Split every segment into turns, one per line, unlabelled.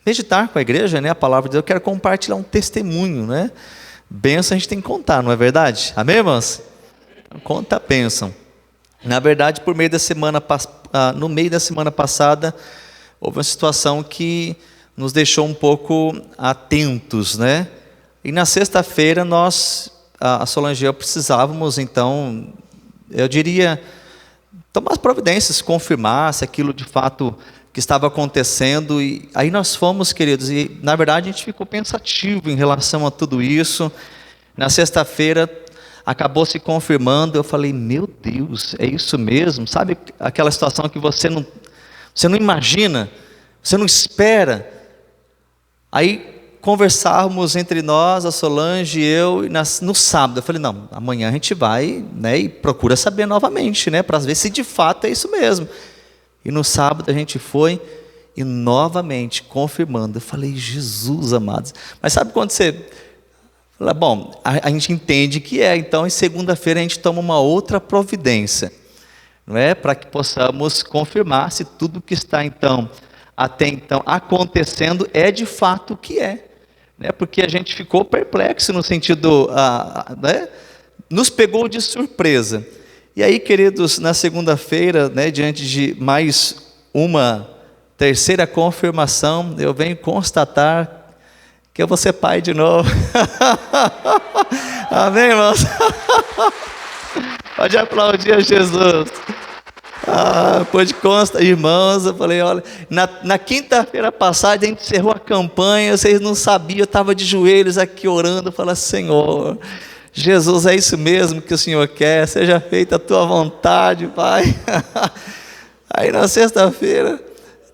meditar com a igreja, né, a palavra de Deus, eu quero compartilhar um testemunho, né? Bênção a gente tem que contar, não é verdade? Amém, irmãos? Então, conta a bênção. Na verdade, no meio da semana passada, houve uma situação que nos deixou um pouco atentos, né? E na sexta-feira a Solange e eu precisávamos, então, eu diria, tomar as providências, confirmar se aquilo de fato que estava acontecendo. E aí nós fomos, queridos, e na verdade a gente ficou pensativo em relação a tudo isso. Na sexta-feira acabou se confirmando. Eu falei, meu Deus, é isso mesmo? Sabe aquela situação que você não imagina, você não espera? Aí conversávamos entre nós, a Solange e eu, e no sábado eu falei, não, amanhã a gente vai, né, e procura saber novamente, né, para ver se de fato é isso mesmo. E no sábado a gente foi e novamente confirmando. Eu falei, Jesus amados. Mas sabe quando você fala, bom, a gente entende que então em segunda-feira a gente toma uma outra providência, não é? Para que possamos confirmar se tudo que está até então acontecendo é de fato o que é, né? Porque a gente ficou perplexo no sentido, né? Nos pegou de surpresa. E aí, queridos, na segunda-feira, né, diante de mais uma terceira confirmação, eu venho constatar que eu vou ser pai de novo. Amém, irmãos? Pode aplaudir a Jesus. Pode constar, irmãos, eu falei, olha, na quinta-feira passada a gente encerrou a campanha, vocês não sabiam, eu estava de joelhos aqui orando, eu falei, Senhor, Jesus, é isso mesmo que o Senhor quer, seja feita a tua vontade, Pai. Aí na sexta-feira,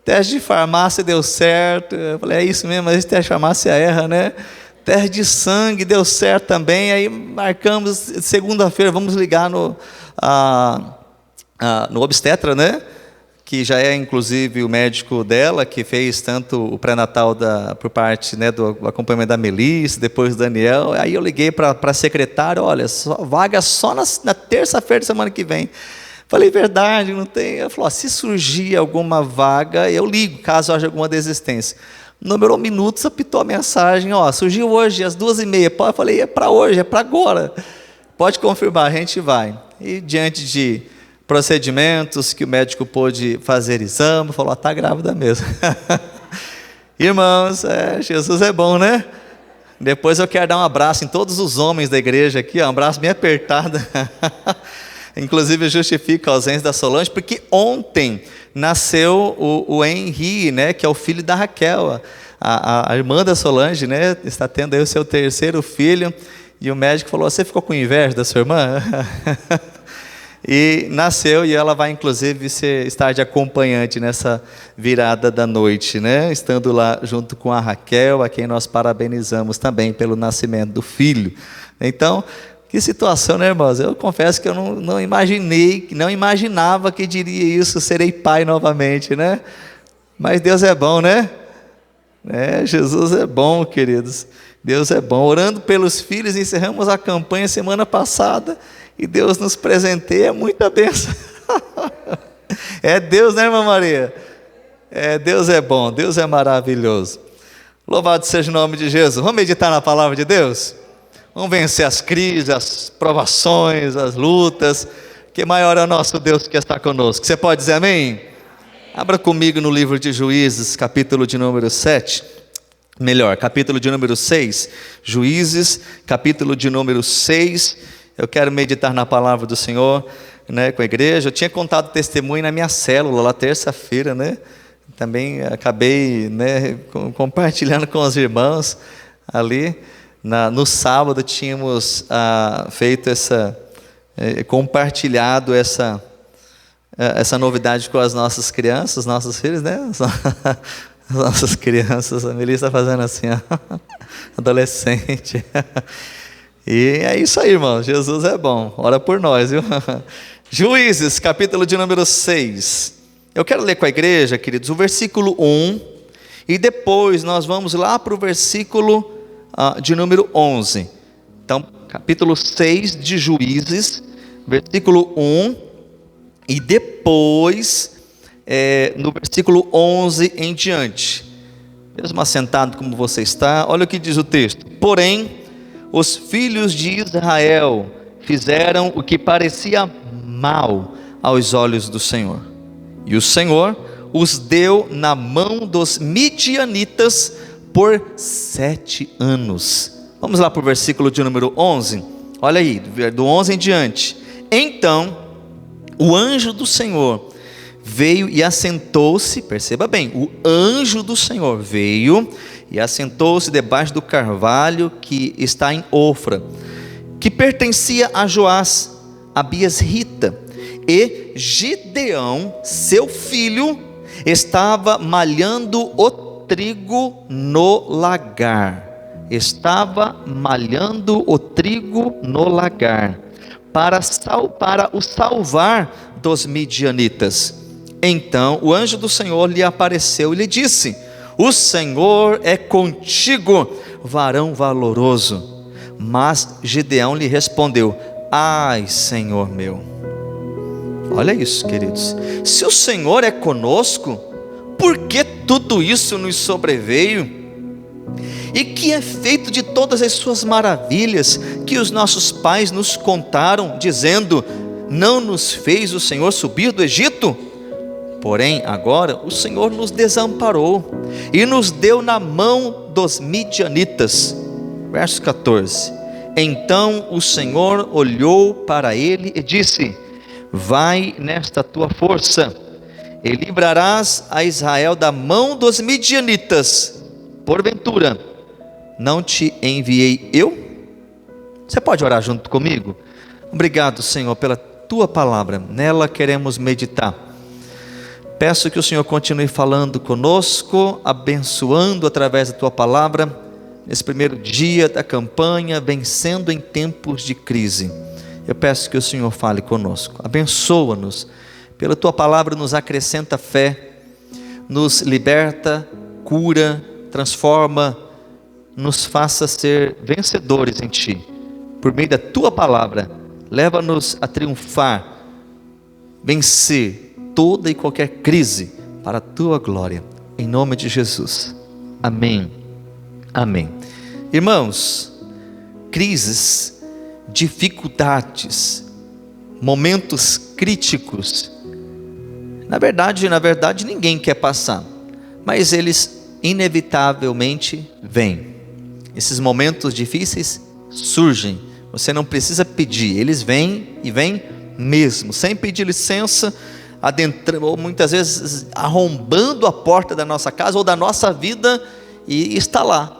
teste de farmácia deu certo, eu falei, é isso mesmo, mas esse teste de farmácia erra, né? Teste de sangue deu certo também, aí marcamos segunda-feira, vamos ligar no obstetra, né? Que já é inclusive o médico dela, que fez tanto o pré-natal por parte, né, do acompanhamento da Melissa, depois do Daniel. Aí eu liguei para a secretária, olha, vaga só na terça-feira da semana que vem. Falei, verdade, não tem? Ela falou, se surgir alguma vaga, eu ligo, caso haja alguma desistência. Numerou minutos, apitou a mensagem, surgiu hoje às 2h30. Eu falei, é para hoje, é para agora. Pode confirmar, a gente vai. E diante de procedimentos que o médico pôde fazer exame, falou, está grávida mesmo. Irmãos, Jesus é bom, né? Depois eu quero dar um abraço em todos os homens da igreja aqui, um abraço bem apertado. Inclusive eu justifico a ausência da Solange, porque ontem nasceu o Henri, né, que é o filho da Raquel, a irmã da Solange, né, está tendo aí o seu terceiro filho, e o médico falou, você ficou com inveja da sua irmã? E nasceu, e ela vai inclusive estar de acompanhante nessa virada da noite, né? Estando lá junto com a Raquel, a quem nós parabenizamos também pelo nascimento do filho. Então, que situação, né, irmãos? Eu confesso que eu não imaginava que diria isso, serei pai novamente, né? Mas Deus é bom, né? Jesus é bom, queridos. Deus é bom. Orando pelos filhos, encerramos a campanha semana passada, e Deus nos presenteia muita bênção. É Deus, né, irmã Maria? Deus é bom, Deus é maravilhoso. Louvado seja o nome de Jesus. Vamos meditar na palavra de Deus? Vamos vencer as crises, as provações, as lutas, que maior é o nosso Deus que está conosco. Você pode dizer amém? Abra comigo no livro de Juízes, capítulo de número 7. Capítulo de número 6. Juízes, capítulo de número 6. Eu quero meditar na palavra do Senhor, né, com a igreja. Eu tinha contado testemunho na minha célula, lá terça-feira, né? Também acabei, né, compartilhando com os irmãos ali. No sábado tínhamos feito compartilhado essa novidade com as nossas crianças, nossos filhos, né? As nossas crianças, a Melissa está fazendo assim, adolescente. E é isso aí, irmão, Jesus é bom, ora por nós, viu? Juízes, capítulo de número 6. Eu quero ler com a igreja, queridos, o versículo 1, e depois nós vamos lá para o versículo de número 11. Então, capítulo 6 de Juízes, versículo 1, e depois no versículo 11 em diante. mesmo assentado como você está, olha o que diz o texto: porém, os filhos de Israel fizeram o que parecia mal aos olhos do Senhor, e o Senhor os deu na mão dos midianitas por 7 anos. Vamos lá para o versículo de número 11, olha aí, do 11 em diante. Então, o anjo do Senhor veio e assentou-se, perceba bem, o anjo do Senhor veio e assentou-se debaixo do carvalho que está em Ofra, que pertencia a Joás, Abias-rita, e Gideão, seu filho, estava malhando o trigo no lagar. Estava malhando o trigo no lagar, para o salvar dos midianitas. Então o anjo do Senhor lhe apareceu e lhe disse: o Senhor é contigo, varão valoroso. Mas Gideão lhe respondeu: ai, Senhor meu. Olha isso, queridos, se o Senhor é conosco, por que tudo isso nos sobreveio? E que é feito de todas as suas maravilhas que os nossos pais nos contaram, dizendo: não nos fez o Senhor subir do Egito? Porém agora o Senhor nos desamparou e nos deu na mão dos midianitas. Verso 14. Então o Senhor olhou para ele e disse: vai nesta tua força, e livrarás a Israel da mão dos midianitas. Porventura não te enviei eu? Você pode orar junto comigo? Obrigado, Senhor, pela tua palavra, nela queremos meditar. Peço que o Senhor continue falando conosco, abençoando através da tua palavra, nesse primeiro dia da campanha, vencendo em tempos de crise. Eu peço que o Senhor fale conosco, abençoa-nos, pela tua palavra nos acrescenta fé, nos liberta, cura, transforma, nos faça ser vencedores em ti, por meio da tua palavra. Leva-nos a triunfar, vencer toda e qualquer crise, para a tua glória, em nome de Jesus, amém, amém. Irmãos, crises, dificuldades, momentos críticos, na verdade ninguém quer passar, mas eles inevitavelmente vêm. Esses momentos difíceis surgem, você não precisa pedir, eles vêm e vêm mesmo, sem pedir licença, adentrando, ou muitas vezes arrombando a porta da nossa casa ou da nossa vida, e está lá,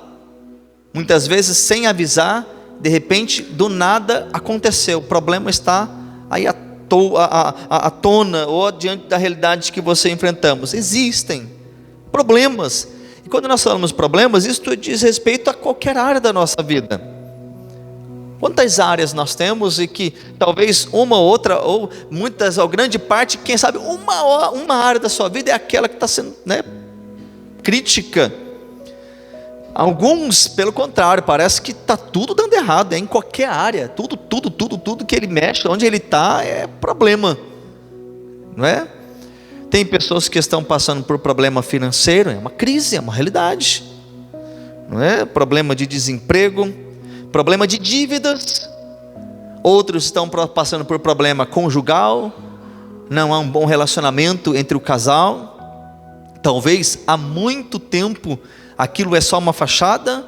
muitas vezes sem avisar, de repente, do nada aconteceu, o problema está aí à tona, ou diante da realidade que você enfrentamos. Existem problemas, e quando nós falamos problemas, isso diz respeito a qualquer área da nossa vida. Quantas áreas nós temos, e que talvez uma ou outra, ou muitas, ou grande parte, quem sabe uma área da sua vida é aquela que está sendo, crítica. Alguns, pelo contrário, parece que está tudo dando errado, em qualquer área, tudo que ele mexe, onde ele está, é problema, não é? Tem pessoas que estão passando por problema financeiro, é uma crise, é uma realidade, não é? Problema de desemprego, problema de dívidas. Outros estão passando por problema conjugal, não há um bom relacionamento entre o casal, talvez há muito tempo aquilo é só uma fachada.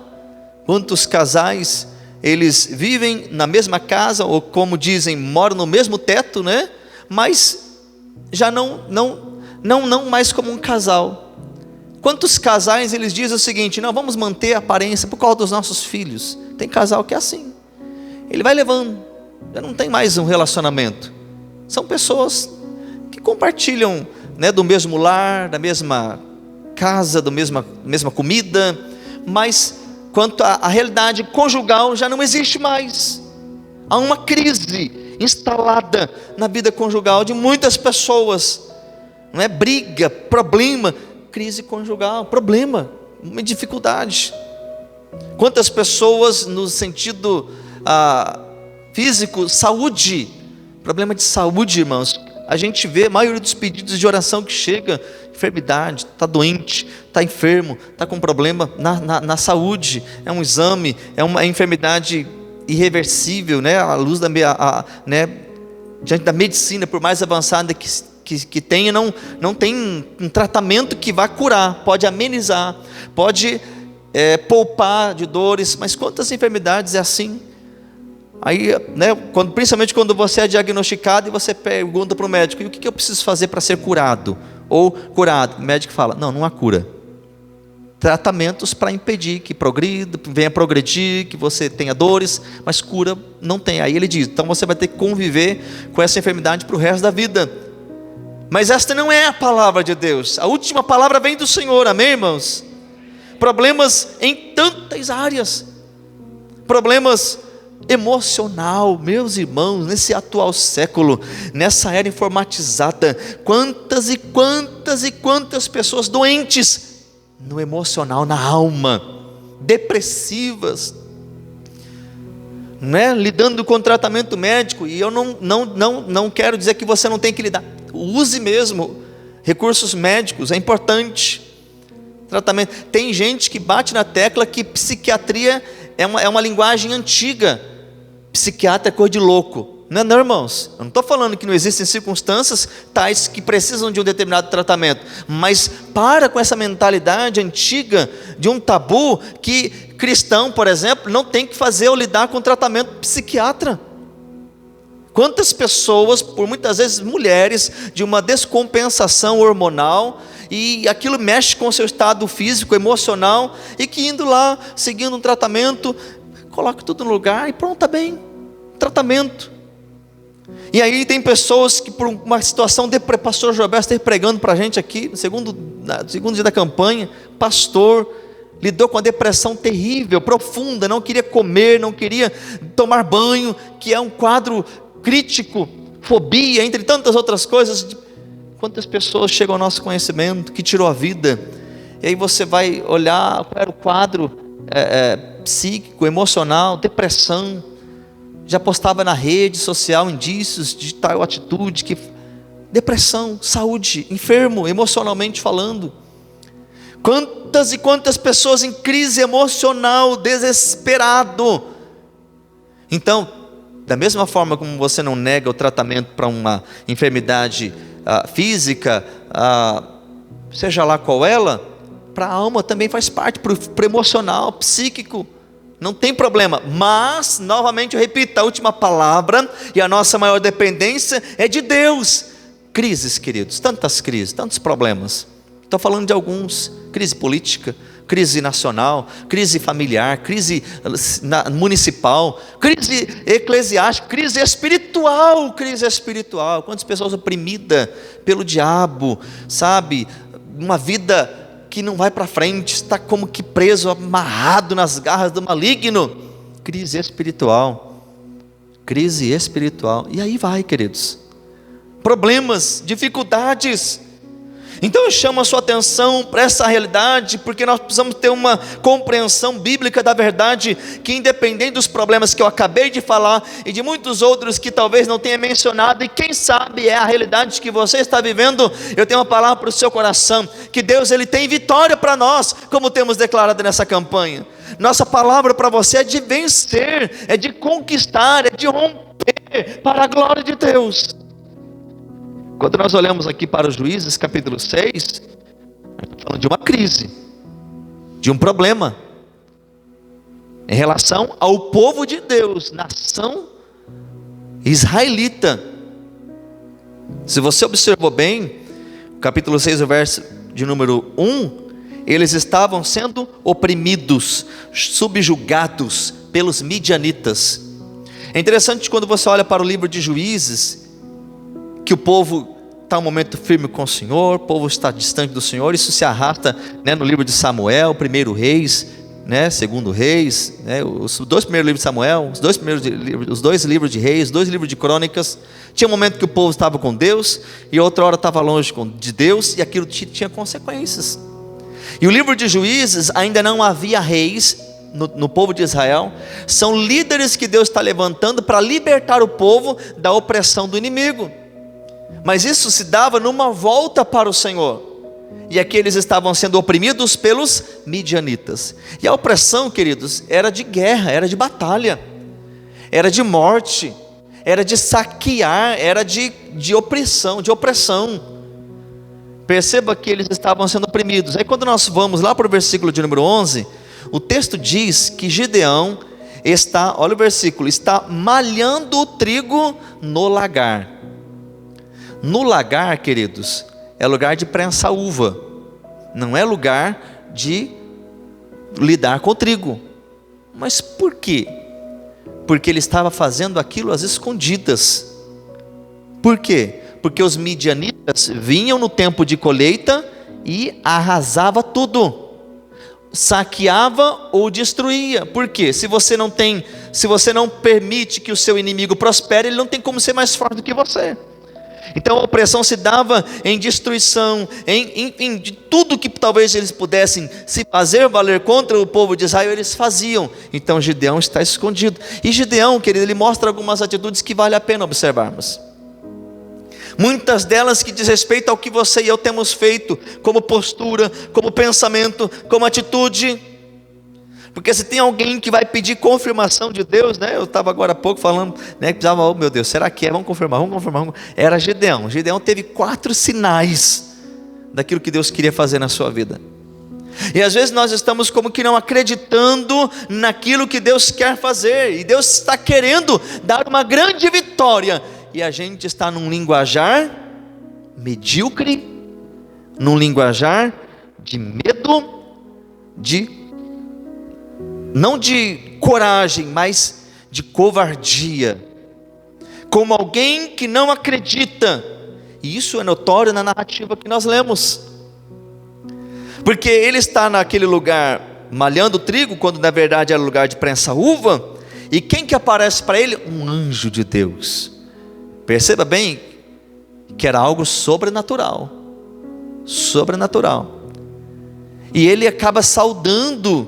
Quantos casais, eles vivem na mesma casa, ou como dizem, moram no mesmo teto, né? Mas já não mais como um casal. Quantos casais eles dizem o seguinte: não, vamos manter a aparência por causa dos nossos filhos. Tem casal que é assim, ele vai levando, já não tem mais um relacionamento. São pessoas que compartilham, do mesmo lar, da mesma casa, da mesma comida, mas quanto à realidade conjugal já não existe mais. Há uma crise instalada na vida conjugal de muitas pessoas, não é? Briga, problema, crise conjugal, problema, uma dificuldade. Quantas pessoas no sentido físico, saúde, problema de saúde, irmãos, A gente vê a maioria dos pedidos de oração que chega, enfermidade, está doente, está enfermo, está com problema na saúde, é um exame, é uma enfermidade irreversível, né? À luz da, né? Diante da medicina, por mais avançada que tenha, não tem um tratamento que vá curar, pode amenizar, pode poupar de dores, mas quantas enfermidades é assim? Aí, né, principalmente quando você é diagnosticado e você pergunta para o médico: e o que eu preciso fazer para ser curado? Ou curado? O médico fala: não há cura. Tratamentos para impedir que progrida, venha progredir, que você tenha dores, mas cura não tem. Aí ele diz: então você vai ter que conviver com essa enfermidade para o resto da vida. Mas esta não é a palavra de Deus. A última palavra vem do Senhor, amém, irmãos? Problemas em tantas áreas, problemas emocional, meus irmãos, nesse atual século, nessa era informatizada, quantas e quantas pessoas doentes no emocional, na alma, depressivas, né? Lidando com tratamento médico. E eu não quero dizer que você não tem que lidar, use mesmo recursos médicos, é importante. Tratamento. Tem gente que bate na tecla que psiquiatria é uma linguagem antiga. Psiquiatra é coisa de louco. Não, irmãos, eu não estou falando que não existem circunstâncias tais que precisam de um determinado tratamento, mas para com essa mentalidade antiga de um tabu que cristão, por exemplo, não tem que fazer ou lidar com tratamento psiquiatra. Quantas pessoas, por muitas vezes mulheres, de uma descompensação hormonal, e aquilo mexe com o seu estado físico, emocional, e que indo lá, seguindo um tratamento, coloca tudo no lugar e pronto, está bem, tratamento. E aí tem pessoas que por uma situação de pastor Gilberto está pregando para a gente aqui, no segundo dia da campanha, pastor, lidou com a depressão terrível, profunda, não queria comer, não queria tomar banho, que é um quadro crítico, fobia, entre tantas outras coisas. Quantas pessoas chegam ao nosso conhecimento que tirou a vida, e aí você vai olhar qual era o quadro psíquico, emocional, depressão, já postava na rede social indícios de tal atitude, depressão, saúde, enfermo emocionalmente falando. Quantas e quantas pessoas em crise emocional, desesperado. Então, da mesma forma como você não nega o tratamento para uma enfermidade física, seja lá qual ela, para a alma também faz parte, para o emocional, psíquico, não tem problema. Mas, novamente eu repito, a última palavra e a nossa maior dependência é de Deus. Crises, queridos, tantas crises, tantos problemas. Estou falando de alguns: crise política, crise nacional, crise familiar, crise municipal, crise eclesiástica, crise espiritual. Quantas pessoas oprimidas pelo diabo, sabe? Uma vida que não vai para frente, está como que preso, amarrado nas garras do maligno. Crise espiritual, e aí vai, queridos, problemas, dificuldades. Então eu chamo a sua atenção para essa realidade, porque nós precisamos ter uma compreensão bíblica da verdade, que independente dos problemas que eu acabei de falar, e de muitos outros que talvez não tenha mencionado, e quem sabe é a realidade que você está vivendo, eu tenho uma palavra para o seu coração, que Deus ele tem vitória para nós, como temos declarado nessa campanha. Nossa palavra para você é de vencer, é de conquistar, é de romper, para a glória de Deus. Quando nós olhamos aqui para os Juízes, capítulo 6, estamos falando de uma crise, de um problema, em relação ao povo de Deus, nação israelita. Se você observou bem, capítulo 6, o verso de número 1, eles estavam sendo oprimidos, subjugados pelos midianitas. É interessante quando você olha para o livro de Juízes, que o povo está um momento firme com o Senhor, o povo está distante do Senhor. Isso se arrasta, né, no livro de Samuel, 1 Reis, né, 2 Reis, né, os dois primeiros livros de Samuel, os dois livros de Reis, 2 livros de Crônicas. Tinha um momento que o povo estava com Deus, e outra hora estava longe de Deus, e aquilo tinha consequências. E o livro de Juízes, ainda não havia reis no povo de Israel. São líderes que Deus está levantando para libertar o povo da opressão do inimigo. Mas isso se dava numa volta para o Senhor. E aqui eles estavam sendo oprimidos pelos midianitas. E a opressão, queridos, era de guerra, era de batalha, era de morte, era de saquear, era de opressão, Perceba que eles estavam sendo oprimidos. Aí quando nós vamos lá para o versículo de número 11, o texto diz que Gideão está, olha o versículo, está malhando o trigo no lagar. No lagar, queridos, é lugar de prensar uva, não é lugar de lidar com o trigo. Mas por quê? Porque ele estava fazendo aquilo às escondidas. Por quê? Porque os midianitas vinham no tempo de colheita e arrasava tudo, saqueava ou destruía. Por quê? Se você não permite que o seu inimigo prospere, ele não tem como ser mais forte do que você. Então a opressão se dava em destruição, em de tudo que talvez eles pudessem se fazer valer contra o povo de Israel, eles faziam. Então Gideão está escondido. E Gideão, querido, ele mostra algumas atitudes que vale a pena observarmos. Muitas delas que diz respeito ao que você e eu temos feito, como postura, como pensamento, como atitude. Porque se tem alguém que vai pedir confirmação de Deus, né? Eu estava agora há pouco falando, né, que precisava, oh meu Deus, será que é? Vamos confirmar. Era Gideão. Gideão teve 4 sinais daquilo que Deus queria fazer na sua vida. E às vezes nós estamos como que não acreditando naquilo que Deus quer fazer. E Deus está querendo dar uma grande vitória. E a gente está num linguajar medíocre, num linguajar de medo, não de coragem, mas de covardia, como alguém que não acredita. E isso é notório na narrativa que nós lemos, porque ele está naquele lugar malhando trigo, quando na verdade era lugar de prensar uva. E quem que aparece para ele? Um anjo de Deus. Perceba bem que era algo sobrenatural. E ele acaba saudando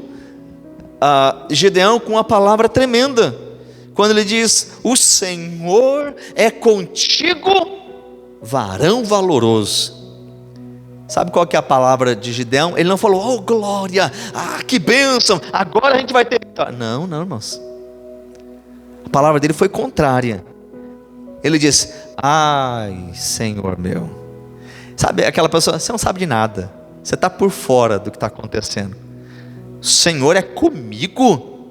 Gideão com uma palavra tremenda, quando ele diz: o Senhor é contigo, varão valoroso. Sabe qual que é a palavra de Gideão? Ele não falou: oh glória, que bênção, agora a gente vai ter vitória. Não, irmãos, a palavra dele foi contrária. Ele disse: ai Senhor meu. Sabe aquela pessoa, você não sabe de nada, você está por fora do que está acontecendo. O Senhor é comigo?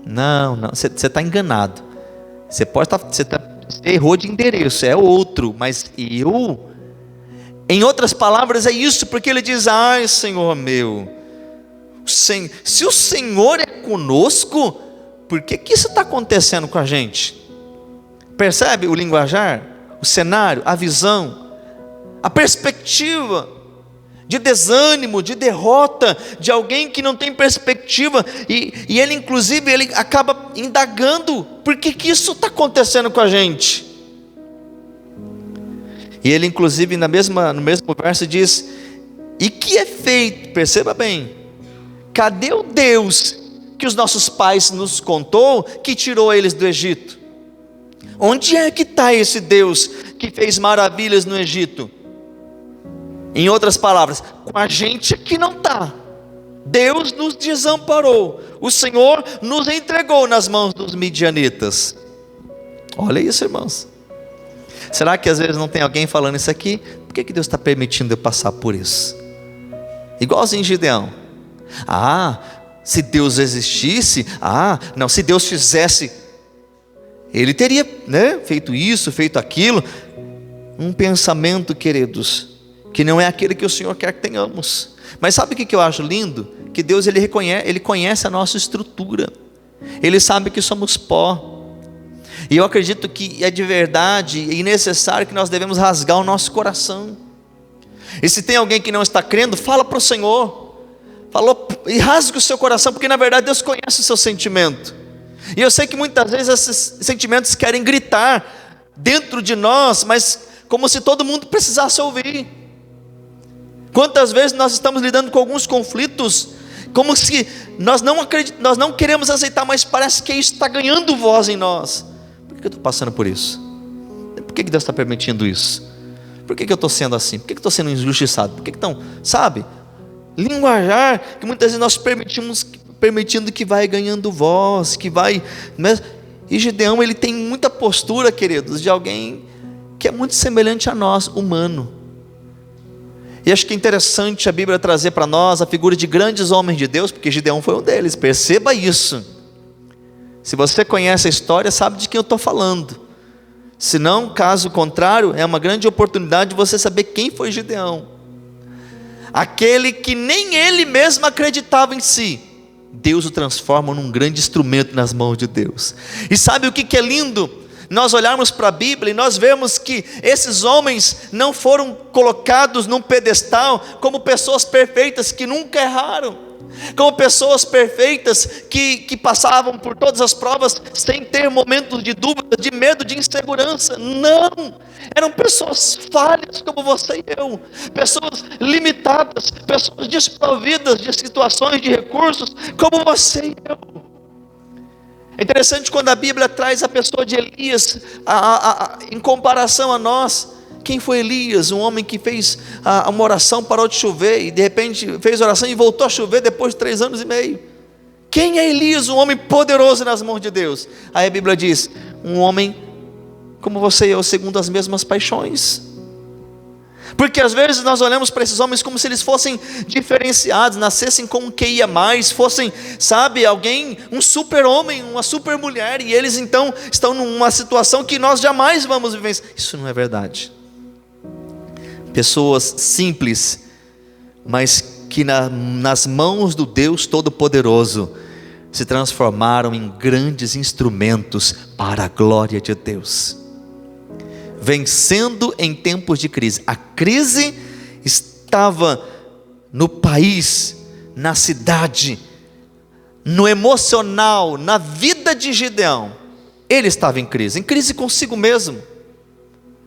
Não, você está enganado. Você errou de endereço, é outro. Mas eu, em outras palavras, é isso, porque ele diz: ai Senhor meu, se o Senhor é conosco, por que isso está acontecendo com a gente? Percebe o linguajar, o cenário, a visão, a perspectiva de desânimo, de derrota, de alguém que não tem perspectiva. E ele inclusive, ele acaba indagando: por que isso está acontecendo com a gente? E ele inclusive no mesmo verso diz: e que é feito, perceba bem, cadê o Deus que os nossos pais nos contou, que tirou eles do Egito? Onde é que está esse Deus que fez maravilhas no Egito? Em outras palavras, com a gente aqui não está. Deus nos desamparou, o Senhor nos entregou nas mãos dos midianitas. Olha isso, irmãos. Será que às vezes não tem alguém falando isso aqui? Por que Deus está permitindo eu passar por isso? Igualzinho Gideão. Se Deus existisse, não, se Deus fizesse, Ele teria, feito isso, feito aquilo. Um pensamento, queridos, que não é aquele que o Senhor quer que tenhamos. Mas sabe o que eu acho lindo? Que Deus, Ele conhece a nossa estrutura. Ele sabe que somos pó. E eu acredito que é de verdade e necessário que nós devemos rasgar o nosso coração. E se tem alguém que não está crendo, fala para o Senhor. Falou, e rasgue o seu coração, porque na verdade Deus conhece o seu sentimento. E eu sei que muitas vezes esses sentimentos querem gritar dentro de nós, mas como se todo mundo precisasse ouvir. Quantas vezes nós estamos lidando com alguns conflitos, como se nós não queremos aceitar, mas parece que isso está ganhando voz em nós. Por que eu estou passando por isso? Por que Deus está permitindo isso? Por que eu estou sendo assim? Por que eu estou sendo injustiçado? Por que estão, sabe? Linguajar que muitas vezes nós permitindo que vai ganhando voz, que vai, né? E Gideão, ele tem muita postura, queridos, de alguém que é muito semelhante a nós, humano. E acho que é interessante a Bíblia trazer para nós a figura de grandes homens de Deus, porque Gideão foi um deles, perceba isso. Se você conhece a história, sabe de quem eu estou falando. Se não, caso contrário, é uma grande oportunidade de você saber quem foi Gideão. Aquele que nem ele mesmo acreditava em si, Deus o transforma num grande instrumento nas mãos de Deus. E sabe o que é lindo? Nós olharmos para a Bíblia e nós vemos que esses homens não foram colocados num pedestal como pessoas perfeitas que nunca erraram, como pessoas perfeitas que passavam por todas as provas sem ter momentos de dúvida, de medo, de insegurança. Não, eram pessoas falhas como você e eu, pessoas limitadas, pessoas desprovidas de situações, de recursos como você e eu. É interessante quando a Bíblia traz a pessoa de Elias em comparação a nós. Quem foi Elias? Um homem que fez uma oração, parou de chover e de repente fez oração e voltou a chover depois de 3 anos e meio. Quem é Elias? Um homem poderoso nas mãos de Deus. Aí a Bíblia diz, um homem como você e eu, segundo as mesmas paixões. Porque às vezes nós olhamos para esses homens como se eles fossem diferenciados, nascessem com um QI a mais, fossem, sabe, alguém, um super homem, uma super mulher, e eles então estão numa situação que nós jamais vamos vivenciar. Isso não é verdade. Pessoas simples, mas que nas mãos do Deus Todo-Poderoso se transformaram em grandes instrumentos para a glória de Deus, vencendo em tempos de crise. A crise estava no país, na cidade, no emocional, na vida de Gideão. Ele estava em crise consigo mesmo,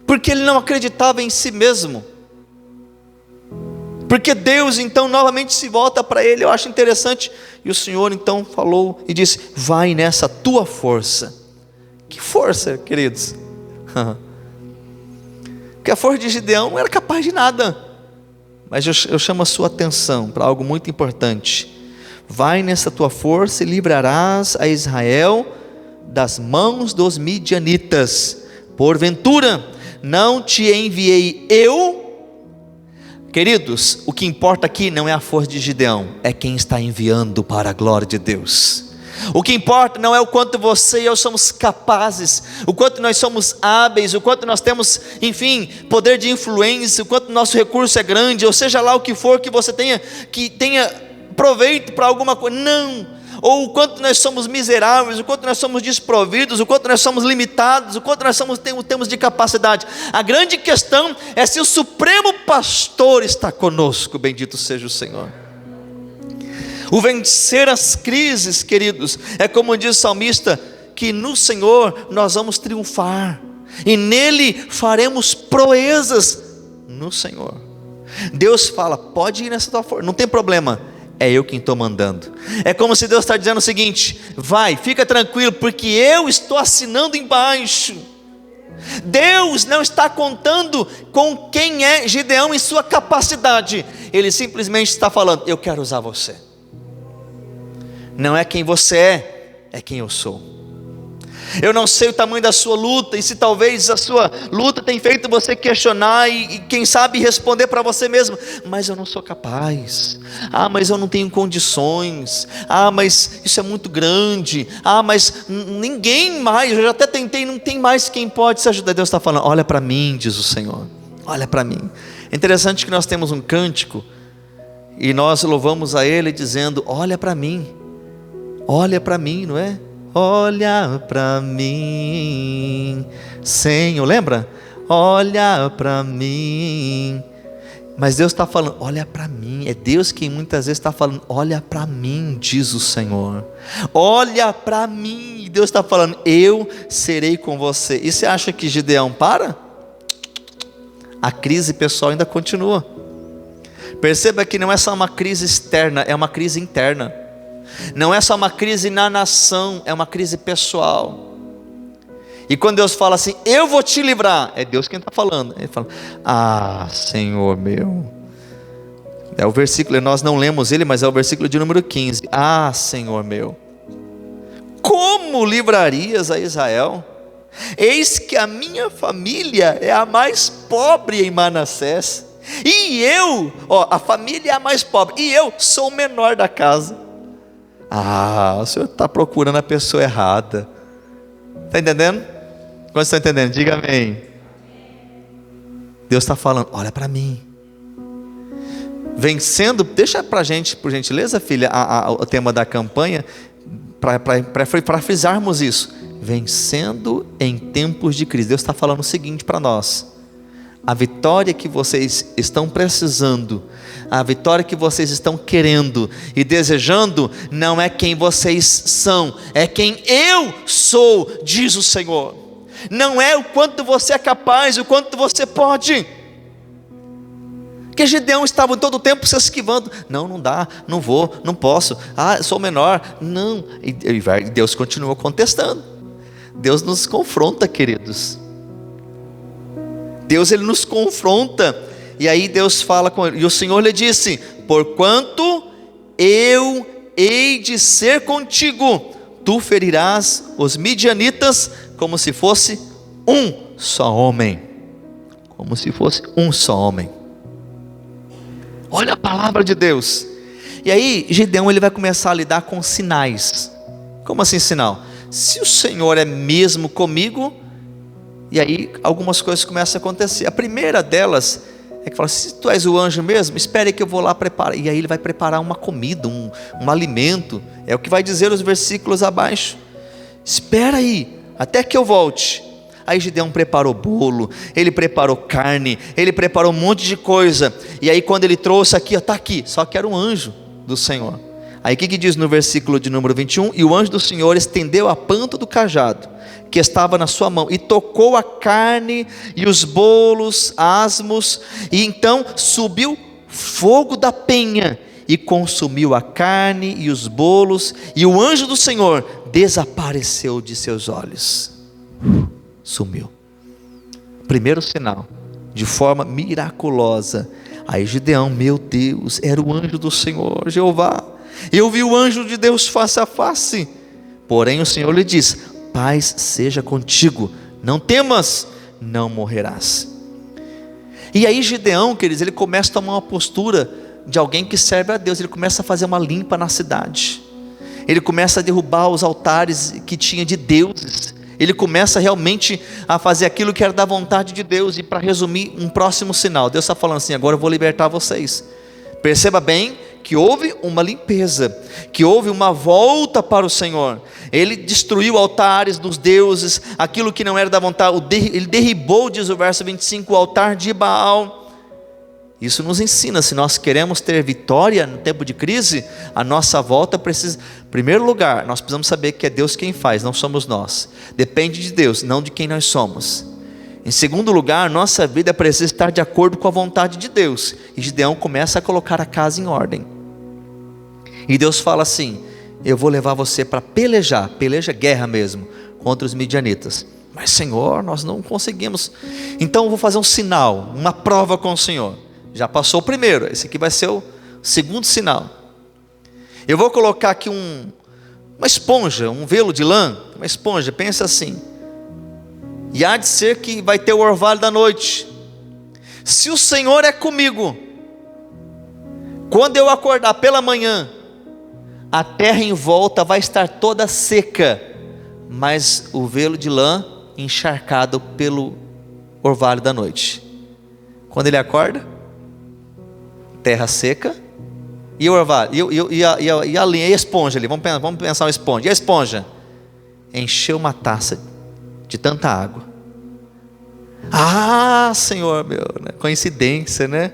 porque ele não acreditava em si mesmo. Porque Deus então novamente se volta para ele. Eu acho interessante, e o Senhor então falou e disse, vai nessa tua força. Que força, queridos? Porque a força de Gideão não era capaz de nada. Mas eu chamo a sua atenção para algo muito importante. Vai nessa tua força e livrarás a Israel das mãos dos midianitas. Porventura não te enviei eu? Queridos, o que importa aqui não é a força de Gideão, é quem está enviando para a glória de Deus. O que importa não é o quanto você e eu somos capazes, o quanto nós somos hábeis, o quanto nós temos, enfim, poder de influência, o quanto nosso recurso é grande, ou seja lá o que for que você tenha proveito para alguma coisa. Não. Ou o quanto nós somos miseráveis, o quanto nós somos desprovidos, o quanto nós somos limitados, o quanto nós temos de capacidade. A grande questão é se o Supremo Pastor está conosco, bendito seja o Senhor. O vencer as crises, queridos, é como diz o salmista, que no Senhor nós vamos triunfar, e nele faremos proezas no Senhor. Deus fala, pode ir nessa tua força, não tem problema, é eu quem estou mandando. É como se Deus está dizendo o seguinte, vai, fica tranquilo, porque eu estou assinando embaixo. Deus não está contando com quem é Gideão em sua capacidade, Ele simplesmente está falando, eu quero usar você. Não é quem você é quem eu sou. Eu não sei o tamanho da sua luta, e se talvez a sua luta tenha feito você questionar, e quem sabe responder para você mesmo, mas eu não sou capaz, mas eu não tenho condições, mas isso é muito grande, mas ninguém mais, eu já até tentei, não tem mais quem pode te ajudar. Deus está falando, olha para mim, diz o Senhor, olha para mim. É interessante que nós temos um cântico, e nós louvamos a Ele dizendo, olha para mim, não é? Olha para mim, Senhor, lembra? Olha para mim. Mas Deus está falando, olha para mim. É Deus quem muitas vezes está falando, olha para mim, diz o Senhor. Olha para mim. Deus está falando, eu serei com você. E você acha que Gideão para? A crise pessoal ainda continua. Perceba que não é só uma crise externa, é uma crise interna. Não é só uma crise na nação, é uma crise pessoal. E quando Deus fala assim, eu vou te livrar, é Deus quem está falando. Ele fala, ah, Senhor meu. É o versículo, nós não lemos ele, mas é o versículo de número 15. Ah, Senhor meu, como livrarias a Israel? Eis que a minha família é a mais pobre em Manassés, e eu, a família é a mais pobre, e eu sou o menor da casa. Ah, o Senhor está procurando a pessoa errada. Está entendendo? Quando você está entendendo? Diga amém. Deus está falando, olha para mim. Vencendo, deixa para a gente, por gentileza, filha, o tema da campanha, para frisarmos isso. Vencendo em tempos de crise. Deus está falando o seguinte para nós: a vitória que vocês estão precisando, a vitória que vocês estão querendo e desejando, não é quem vocês são, é quem eu sou, diz o Senhor. Não é o quanto você é capaz, o quanto você pode. Porque Gideão estava todo o tempo se esquivando. Não dá, não vou, não posso. Ah, eu sou menor. Não. E Deus continua contestando. Deus nos confronta, queridos. Deus, Ele nos confronta. E aí Deus fala com ele. E o Senhor lhe disse, porquanto eu hei de ser contigo, tu ferirás os midianitas como se fosse um só homem. Como se fosse um só homem. Olha a palavra de Deus. E aí Gideão, ele vai começar a lidar com sinais. Como assim sinal? Se o Senhor é mesmo comigo, e aí algumas coisas começam a acontecer. A primeira delas é que fala, se tu és o anjo mesmo, espere que eu vou lá preparar. E aí ele vai preparar uma comida, um alimento. É o que vai dizer os versículos abaixo. Espera aí, até que eu volte. Aí Gideão preparou bolo, ele preparou carne, ele preparou um monte de coisa. E aí quando ele trouxe aqui, está aqui, só que era um anjo do Senhor. Aí o que diz no versículo de número 21? E o anjo do Senhor estendeu a ponta do cajado que estava na sua mão, e tocou a carne e os bolos asmos, e então subiu fogo da penha, e consumiu a carne e os bolos, e o anjo do Senhor desapareceu de seus olhos. Sumiu. Primeiro sinal, de forma miraculosa. Aí Gideão, meu Deus, era o anjo do Senhor, Jeová. Eu vi o anjo de Deus face a face. Porém o Senhor lhe diz, paz seja contigo, não temas, não morrerás. E aí Gideão, queridos, ele começa a tomar uma postura de alguém que serve a Deus. Ele começa a fazer uma limpa na cidade. Ele começa a derrubar os altares que tinha de deuses. Ele começa realmente a fazer aquilo que era da vontade de Deus. E para resumir, um próximo sinal, Deus está falando assim, agora eu vou libertar vocês. Perceba bem que houve uma limpeza, que houve uma volta para o Senhor. Ele destruiu altares dos deuses, aquilo que não era da vontade, ele derribou, diz o verso 25, o altar de Baal. Isso nos ensina, se nós queremos ter vitória no tempo de crise, a nossa volta precisa, em primeiro lugar, nós precisamos saber que é Deus quem faz, não somos nós. Depende de Deus, não de quem nós somos. Em segundo lugar, nossa vida precisa estar de acordo com a vontade de Deus. E Gideão começa a colocar a casa em ordem. E Deus fala assim, eu vou levar você para pelejar, guerra mesmo, contra os midianitas. Mas Senhor, nós não conseguimos. Então eu vou fazer um sinal, uma prova com o Senhor. Já passou o primeiro, esse aqui vai ser o segundo sinal. Eu vou colocar aqui uma esponja, um velo de lã, uma esponja, pensa assim. E há de ser que vai ter o orvalho da noite. Se o Senhor é comigo, quando eu acordar pela manhã, a terra em volta vai estar toda seca, mas o velo de lã encharcado pelo orvalho da noite. Quando ele acorda, terra seca, e o orvalho, e a linha, e a esponja ali, vamos pensar uma esponja, e a esponja? Encheu uma taça de tanta água. Ah, Senhor meu, né? Coincidência, né?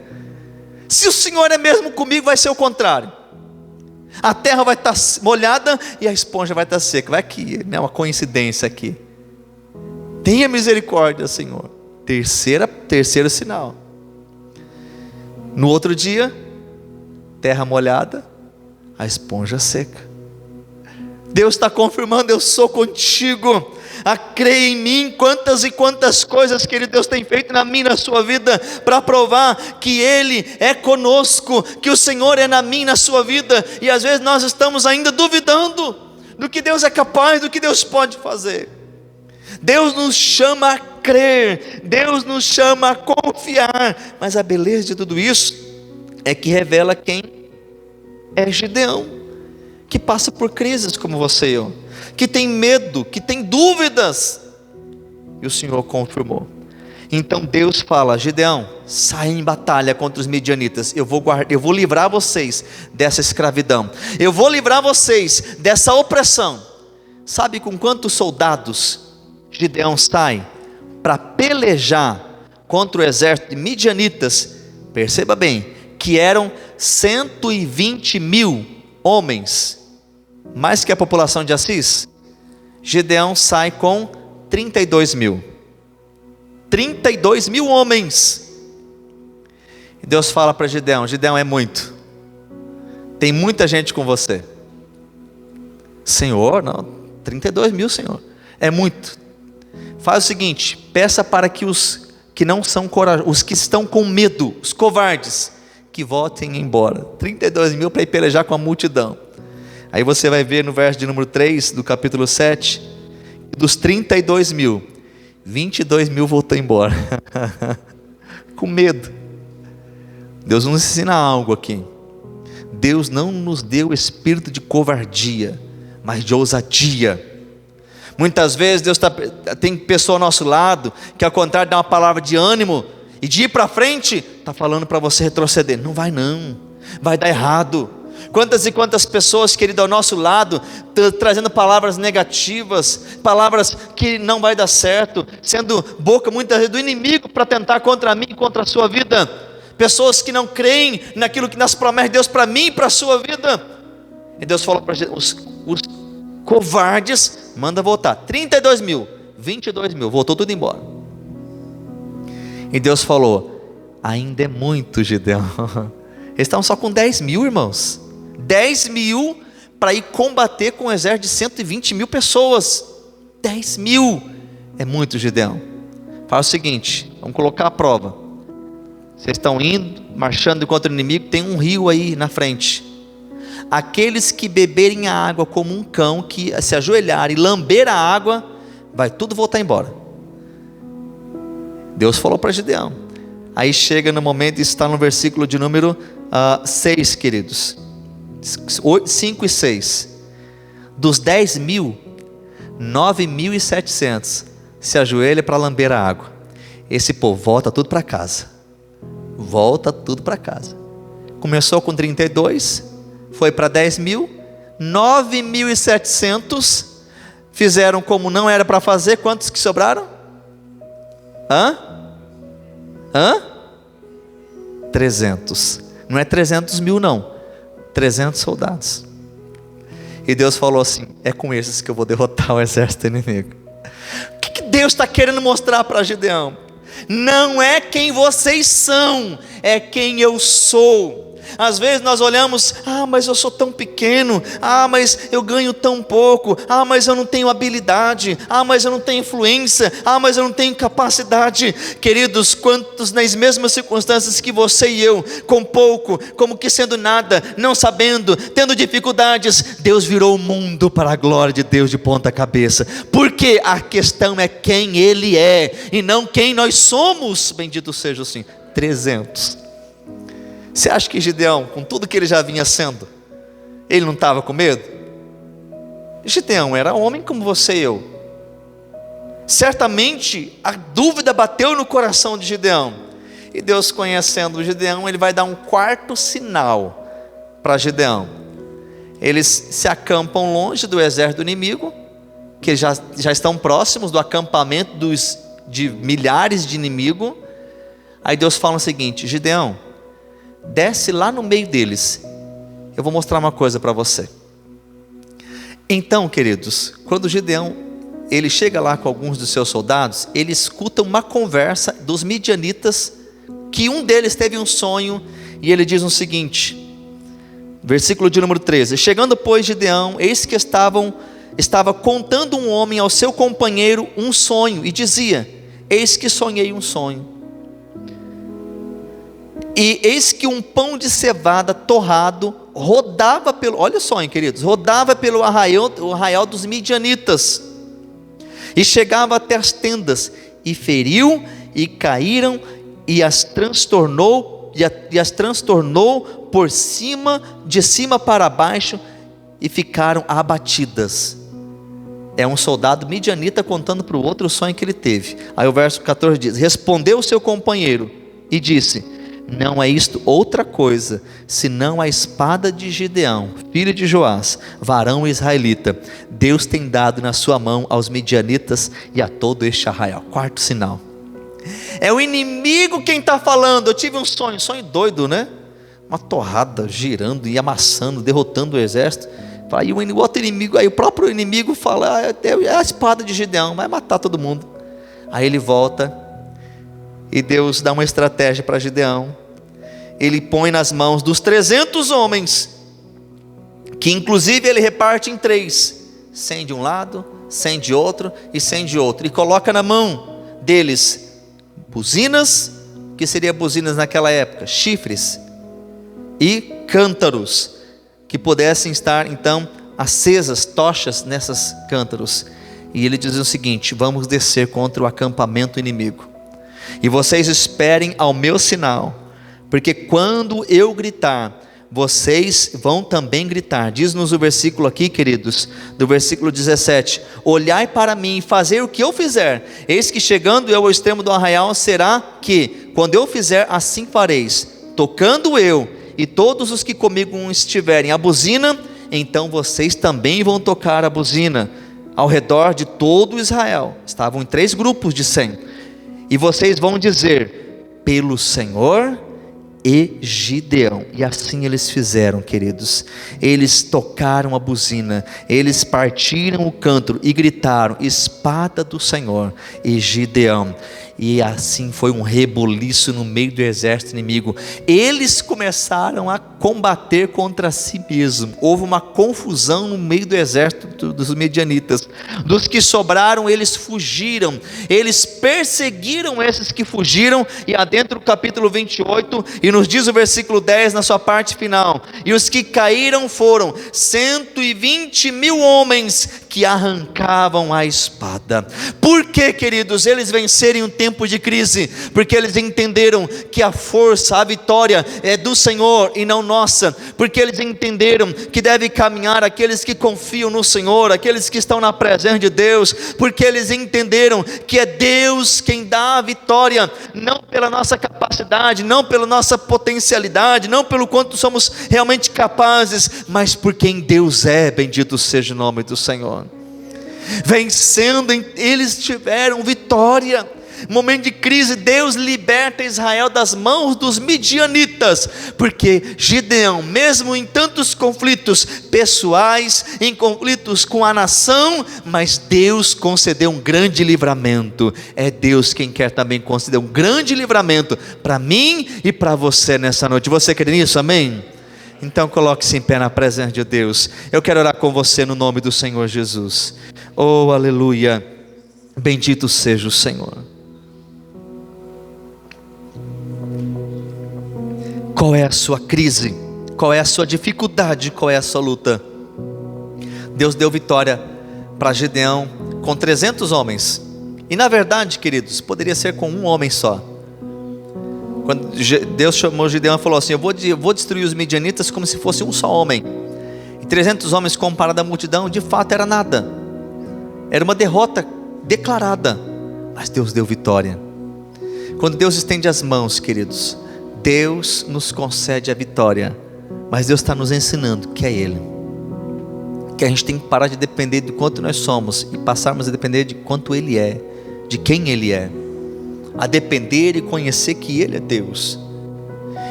Se o Senhor é mesmo comigo, vai ser o contrário. A terra vai estar molhada e a esponja vai estar seca. Vai aqui, né? Uma coincidência aqui. Tenha misericórdia, Senhor. Terceiro sinal. No outro dia, terra molhada, a esponja seca. Deus está confirmando, eu sou contigo. a crer em mim. Quantas e quantas coisas, querido, Deus tem feito na minha e na sua vida, para provar que Ele é conosco, que o Senhor é na minha e na sua vida, e às vezes nós estamos ainda duvidando do que Deus é capaz, do que Deus pode fazer. Deus nos chama a crer, Deus nos chama a confiar, mas a beleza de tudo isso é que revela quem é Gideão, que passa por crises como você e eu, que tem medo, que tem dúvidas, e o Senhor confirmou. Então Deus fala: Gideão, sai em batalha contra os midianitas, eu vou livrar vocês dessa escravidão, eu vou livrar vocês dessa opressão. Sabe com quantos soldados Gideão sai para pelejar contra o exército de midianitas? Perceba bem, que eram 120 mil homens, mais que a população de Assis. Gideão sai com 32 mil. 32 mil homens. E Deus fala para Gideão: Gideão, é muito, tem muita gente com você. Senhor, não, 32 mil, Senhor, é muito. Faz o seguinte, peça para que os que não são corajosos, os que estão com medo, os covardes, que voltem embora. 32 mil para ir pelejar com a multidão. Aí você vai ver no verso de número 3 do capítulo 7, dos 32 mil, 22 mil voltou embora, com medo. Deus nos ensina algo aqui. Deus não nos deu espírito de covardia, mas de ousadia. Muitas vezes Deus tem pessoa ao nosso lado, que ao contrário de dar uma palavra de ânimo e de ir para frente, está falando para você retroceder. Não vai não, vai dar errado. Quantas e quantas pessoas, querido, ao nosso lado, trazendo palavras negativas, palavras que não vai dar certo, sendo boca muitas vezes do inimigo para tentar contra mim, contra a sua vida. Pessoas que não creem naquilo que nas promessas de Deus para mim e para a sua vida. E Deus falou para os covardes, manda voltar. 32 mil, 22 mil, voltou tudo embora. E Deus falou: ainda é muito, Gideão. Eles estavam só com 10 mil, irmãos. 10 mil para ir combater com um exército de 120 mil pessoas. 10 mil é muito, Gideão. Faz o seguinte, vamos colocar a prova. Vocês estão indo, marchando contra o inimigo, tem um rio aí na frente. Aqueles que beberem a água como um cão, que se ajoelhar e lamber a água, vai tudo voltar embora. Deus falou para Gideão. Aí chega no momento, isso está no versículo de número 6, queridos, 5 e 6. Dos 10 mil, 9.700 se ajoelha para lamber a água. Esse povo volta tudo para casa. Volta tudo para casa. Começou com 32, foi para 10 mil, 9.700 fizeram como não era para fazer. Quantos que sobraram? 300. Não é 300 mil não, 300 soldados. E Deus falou assim: é com esses que eu vou derrotar o exército inimigo. O que Deus está querendo mostrar para Gideão? Não é quem vocês são, é quem eu sou. Às vezes nós olhamos: mas eu sou tão pequeno, mas eu ganho tão pouco, mas eu não tenho habilidade, mas eu não tenho influência, mas eu não tenho capacidade. Queridos, quantos nas mesmas circunstâncias que você e eu, com pouco, como que sendo nada, não sabendo, tendo dificuldades, Deus virou o mundo para a glória de Deus de ponta cabeça. Porque a questão é quem Ele é e não quem nós somos. Bendito seja o Senhor. 300. Você acha que Gideão, com tudo que ele já vinha sendo, ele não estava com medo? Gideão era homem como você e eu. Certamente a dúvida bateu no coração de Gideão. E Deus, conhecendo Gideão, ele vai dar um quarto sinal para Gideão. Eles se acampam longe do exército inimigo, que já estão próximos do acampamento de milhares de inimigos. Aí Deus fala o seguinte: Gideão, desce lá no meio deles, eu vou mostrar uma coisa para você. Então, queridos, quando Gideão ele chega lá com alguns dos seus soldados, ele escuta uma conversa dos midianitas, que um deles teve um sonho, e ele diz o seguinte, versículo de número 13: chegando pois Gideão, eis que estavam estava contando um homem ao seu companheiro um sonho, e dizia: eis que sonhei um sonho, e eis que um pão de cevada torrado rodava pelo, olha o sonho, queridos, rodava pelo arraial dos midianitas, e chegava até as tendas, e feriu, e caíram, e as transtornou por cima, de cima para baixo, e ficaram abatidas. É um soldado midianita contando para o outro o sonho que ele teve. Aí o verso 14 diz: respondeu o seu companheiro e disse: não é isto outra coisa, senão a espada de Gideão, filho de Joás, varão israelita. Deus tem dado na sua mão aos midianitas e a todo este arraial. Quarto sinal, é o inimigo quem está falando. Eu tive um sonho doido, né? Uma torrada girando e amassando, derrotando o exército. Aí o outro inimigo, aí o próprio inimigo fala: é a espada de Gideão, vai matar todo mundo. Aí ele volta, e Deus dá uma estratégia para Gideão. Ele põe nas mãos dos 300 homens, que inclusive ele reparte em 3, 100 de um lado, 100 de outro e 100 de outro, e coloca na mão deles buzinas, que seria buzinas naquela época, chifres, e cântaros, que pudessem estar então acesas, tochas nessas cântaros. E ele diz o seguinte: vamos descer contra o acampamento inimigo, e vocês esperem ao meu sinal, porque quando eu gritar, vocês vão também gritar. Diz-nos o versículo aqui, queridos, do versículo 17: olhai para mim e fazei o que eu fizer. Eis que chegando eu ao extremo do arraial, será que, quando eu fizer, assim fareis, tocando eu e todos os que comigo estiverem a buzina, então vocês também vão tocar a buzina ao redor de todo Israel. Estavam em 3 grupos de 100, e vocês vão dizer: pelo Senhor e Gideão. E assim eles fizeram, queridos. Eles tocaram a buzina, eles partiram o cântaro e gritaram: espada do Senhor e Gideão. E assim foi um rebuliço no meio do exército inimigo. Eles começaram a combater contra si mesmo. Houve uma confusão no meio do exército dos medianitas. Dos que sobraram, eles fugiram. Eles perseguiram esses que fugiram. E adentra o capítulo 28, e nos diz o versículo 10 na sua parte final: e os que caíram foram 120.000 homens que arrancavam a espada. Por que, queridos, eles vencerem um tempo de crise? Porque eles entenderam que a força, a vitória é do Senhor e não nossa. Porque eles entenderam que deve caminhar aqueles que confiam no Senhor, aqueles que estão na presença de Deus. Porque eles entenderam que é Deus quem dá a vitória, não pela nossa capacidade, não pela nossa potencialidade, não pelo quanto somos realmente capazes, mas por quem Deus é. Bendito seja o nome do Senhor. Vencendo, eles tiveram vitória. Momento de crise, Deus liberta Israel das mãos dos midianitas, porque Gideão, mesmo em tantos conflitos pessoais, em conflitos com a nação, mas Deus concedeu um grande livramento. É Deus quem quer também conceder um grande livramento para mim e para você nessa noite. Você crê nisso? Amém? Então coloque-se em pé na presença de Deus. Eu quero orar com você no nome do Senhor Jesus. Oh, aleluia. Bendito seja o Senhor. Qual é a sua crise? Qual é a sua dificuldade? Qual é a sua luta? Deus deu vitória para Gideão com 300 homens. E na verdade, queridos, poderia ser com um homem só. Quando Deus chamou Gideão e falou assim: eu vou destruir os midianitas como se fosse um só homem. E 300 homens comparado à multidão, de fato era nada. Era uma derrota declarada. Mas Deus deu vitória. Quando Deus estende as mãos, queridos, Deus nos concede a vitória. Mas Deus está nos ensinando que é Ele, que a gente tem que parar de depender de quanto nós somos e passarmos a depender de quanto Ele é, de quem Ele é, a depender e conhecer que Ele é Deus.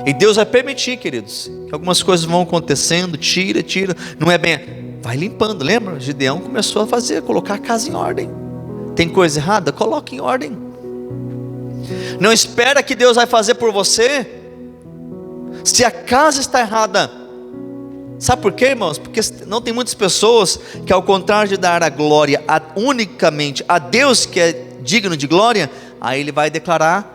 E Deus vai permitir, queridos, que algumas coisas vão acontecendo, tira, não é bem, vai limpando. Lembra? Gideão começou a colocar a casa em ordem. Tem coisa errada? Coloque em ordem. Não espera que Deus vai fazer por você. Se a casa está errada, Sabe por quê, irmãos? Porque não tem muitas pessoas que, ao contrário de dar a glória unicamente a Deus, que é digno de glória, aí ele vai declarar: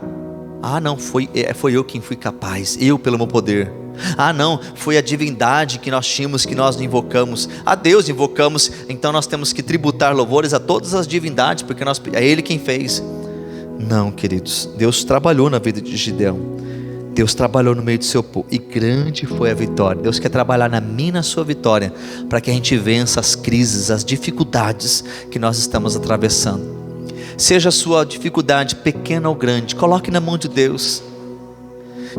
ah não, foi eu quem fui capaz, eu pelo meu poder. Ah não, foi a divindade que nós tínhamos, que nós invocamos, a Deus invocamos, então nós temos que tributar louvores a todas as divindades, porque é Ele quem fez. Não, queridos, Deus trabalhou na vida de Gideão, Deus trabalhou no meio do seu povo, e grande foi a vitória. Deus quer trabalhar na minha e na sua vitória, para que a gente vença as crises, as dificuldades que nós estamos atravessando. Seja a sua dificuldade pequena ou grande, coloque na mão de Deus.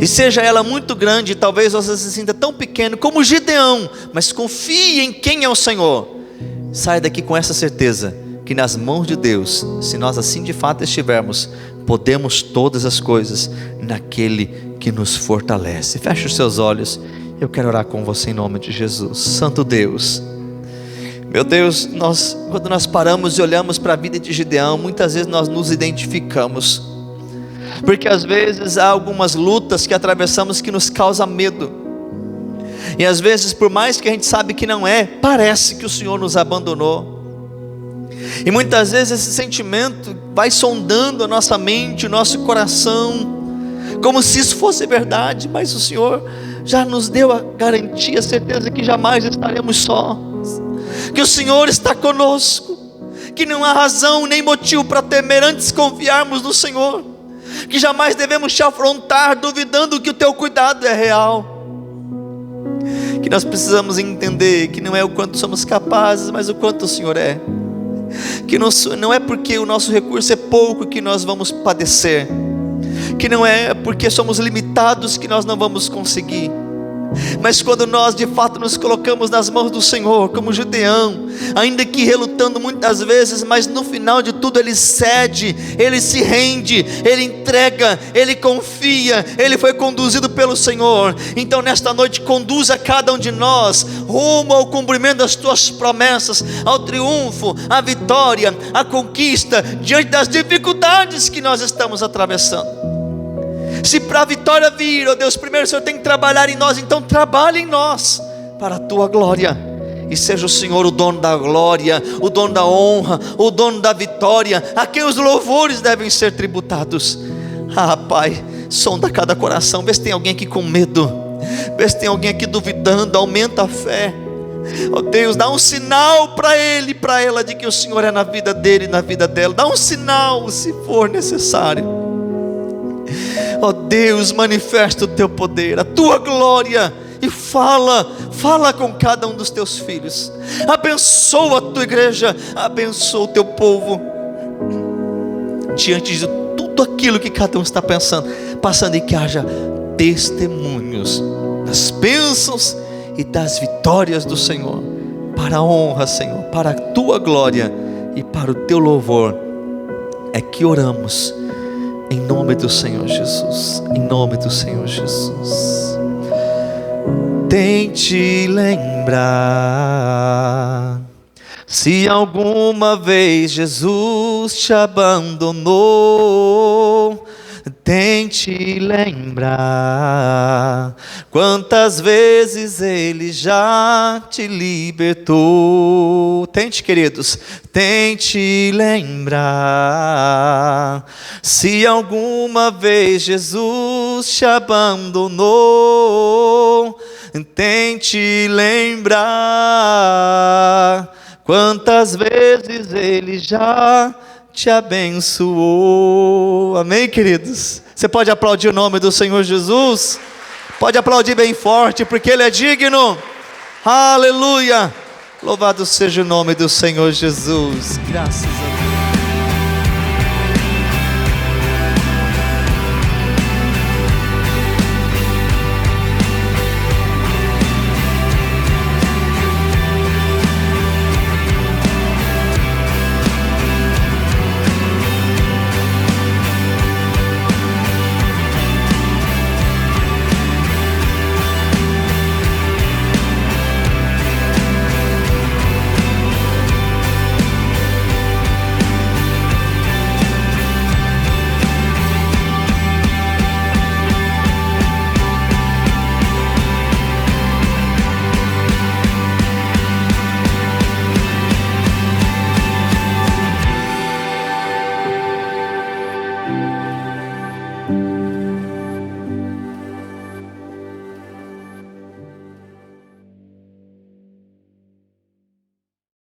E seja ela muito grande, talvez você se sinta tão pequeno como Gideão, mas confie em quem é o Senhor. Saia daqui com essa certeza, que nas mãos de Deus, se nós assim de fato estivermos, podemos todas as coisas naquele que nos fortalece. Feche os seus olhos, eu quero orar com você em nome de Jesus. Santo Deus, meu Deus, quando nós paramos e olhamos para a vida de Gideão, muitas vezes nós nos identificamos, porque às vezes há algumas lutas que atravessamos que nos causam medo, e às vezes, por mais que a gente sabe que não é, parece que o Senhor nos abandonou. E muitas vezes esse sentimento vai sondando a nossa mente, o nosso coração, como se isso fosse verdade, mas o Senhor já nos deu a garantia, a certeza que jamais estaremos só, que o Senhor está conosco, que não há razão nem motivo para temer, antes confiarmos no Senhor, que jamais devemos te afrontar duvidando que o teu cuidado é real, que nós precisamos entender que não é o quanto somos capazes, mas o quanto o Senhor é, que não é porque o nosso recurso é pouco que nós vamos padecer, que não é porque somos limitados que nós não vamos conseguir, mas quando nós de fato nos colocamos nas mãos do Senhor, como Gideão, ainda que relutando muitas vezes, mas no final de tudo ele cede, ele se rende, ele entrega, ele confia, ele foi conduzido pelo Senhor. Então nesta noite conduza cada um de nós rumo ao cumprimento das tuas promessas, ao triunfo, à vitória, à conquista, diante das dificuldades que nós estamos atravessando. Se para a vitória vir, ó Deus, primeiro o Senhor tem que trabalhar em nós, então trabalhe em nós, para a tua glória, e seja o Senhor o dono da glória, o dono da honra, o dono da vitória, a quem os louvores devem ser tributados. Ah Pai, sonda cada coração, vê se tem alguém aqui com medo, vê se tem alguém aqui duvidando, aumenta a fé. Ó Deus, dá um sinal para ele e para ela, de que o Senhor é na vida dele e na vida dela, dá um sinal se for necessário. Ó Deus, manifesta o teu poder, a tua glória, e fala com cada um dos teus filhos, abençoa a tua igreja, abençoa o teu povo, diante de tudo aquilo que cada um está passando, e que haja testemunhos das bênçãos e das vitórias do Senhor, para a honra, Senhor, para a tua glória e para o teu louvor, é que oramos, em nome do Senhor Jesus, em nome do Senhor Jesus. Tente lembrar, se alguma vez Jesus te abandonou, tente lembrar, quantas vezes Ele já te libertou. Tente, queridos, tente lembrar, se alguma vez Jesus te abandonou, tente lembrar, quantas vezes Ele já te abençoou. Amém, queridos? Você pode aplaudir o nome do Senhor Jesus? Pode aplaudir bem forte, porque Ele é digno. Aleluia! Louvado seja o nome do Senhor Jesus. Graças a Deus.